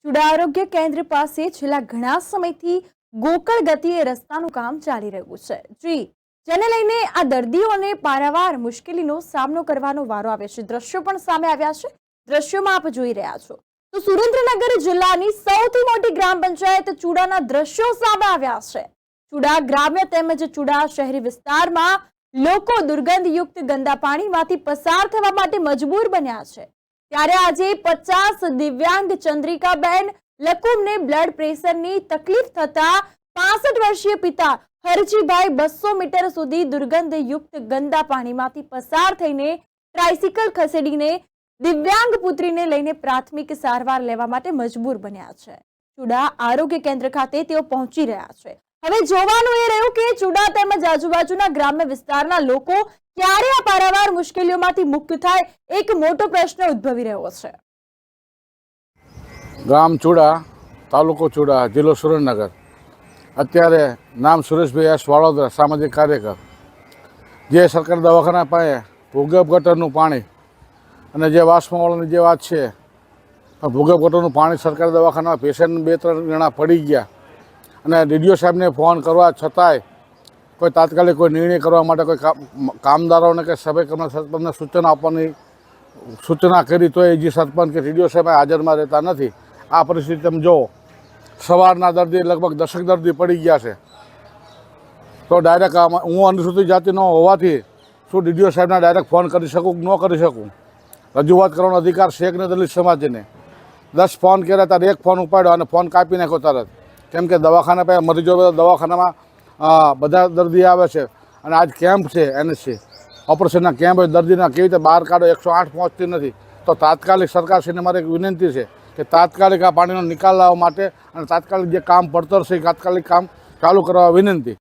ચુડા આરોગ્ય કેન્દ્ર પાસે છેલ્લા ઘણા સમયથી ગોકળ ગતિએ રસ્તાનું કામ ચાલી રહ્યું છે, જેને લઈને આ દર્દીઓને પારાવાર મુશ્કેલીનો સામનો કરવાનો વારો આવે છે। દ્રશ્યો પણ સામે આવ્યા છે। દ્રશ્યોમાં આપ જોઈ રહ્યા છો તો સુરેન્દ્રનગર જિલ્લાની સૌથી મોટી ગ્રામ પંચાયત ચુડાના દ્રશ્યો સામે આવ્યા છે। ચુડા ગ્રામ્ય તેમજ ચુડા શહેરી વિસ્તારમાં લોકો દુર્ગંધયુક્ત ગંદા પાણીમાંથી પસાર થવા માટે મજબૂર બન્યા છે। ત્યારે આજે 50 દિવ્યાંગ ચંદ્રિકાબેન લકુમને બ્લડ પ્રેશરની તકલીફ થતા 65 વર્ષીય પિતા હરજીભાઈ 200 મીટર સુધી દુર્ગંધયુક્ત ગંદા પાણીમાંથી પસાર થઈને ટ્રાઇસિકલ ખસેડીને દિવ્યાંગ પુત્રીને લઈને પ્રાથમિક સારવાર લેવા માટે મજબૂર બન્યા છે। ચુડા આરોગ્ય કેન્દ્ર ખાતે તેઓ પહોંચી રહ્યા છે। હવે જોવાનું એ રહ્યું કે ચુડા તેમજ આજુબાજુના ગ્રામ્ય વિસ્તારના લોકો ક્યારે આ પારાવાર મુશ્કેલીઓમાંથી મુક્ત થાય, એક મોટો પ્રશ્ન ઉદ્ભવી રહ્યો છે। ગામ ચુડા, તાલુકો ચુડા, જિલ્લો સુરેન્દ્રનગર। અત્યારે નામ સુરેશભાઈ એસ વાળોદરા, સામાજિક કાર્યકર। જે સરકારી દવાખાના પાસે ભૂગર્ભ ગટરનું પાણી અને જે વાસમાવાળાની જે વાત છે, ભૂગર્ભ ગટરનું પાણી સરકારી દવાખાનામાં પેશન્ટ 2-3 જણા પડી ગયા અને ડીડીઓ સાહેબને ફોન કરવા છતાંય કોઈ તાત્કાલિક કોઈ નિર્ણય કરવા માટે કોઈ કામદારોને કે સભ્ય સરપંચને સૂચના આપવાની સૂચના કરી તો એ જે સરપંચ કે ડીડીઓ સાહેબ હાજરમાં રહેતા નથી। આ પરિસ્થિતિ તમે જુઓ, સવારના દર્દી લગભગ 10 દર્દી પડી ગયા છે, તો ડાયરેક્ટ હું અનુસૂચિત જાતિનો હોવાથી શું ડીડીઓ સાહેબને ડાયરેક્ટ ફોન કરી શકું કે ન કરી શકું? રજૂઆત કરવાનો અધિકાર છે કે નહીં દલિત સમાજને? 10 ફોન કર્યા ત્યારે એક ફોન ઉપાડ્યો અને ફોન કાપી નાખ્યો તરત, કેમ કે દવાખાના પાસે મરીજો દવાખાનામાં બધા દર્દી આવે છે અને આજ કેમ્પ છે એનએસસી ઓપરેશનના કેમ્પ હોય, દર્દીના કેવી રીતે બહાર કાઢો, 108 પહોંચતી નથી। તો તાત્કાલિક સરકારશ્રીને મારી એક વિનંતી છે કે તાત્કાલિક આ પાણીનો નિકાલ લાવવા માટે અને તાત્કાલિક જે કામ પડતર છે એ તાત્કાલિક કામ ચાલુ કરવા વિનંતી।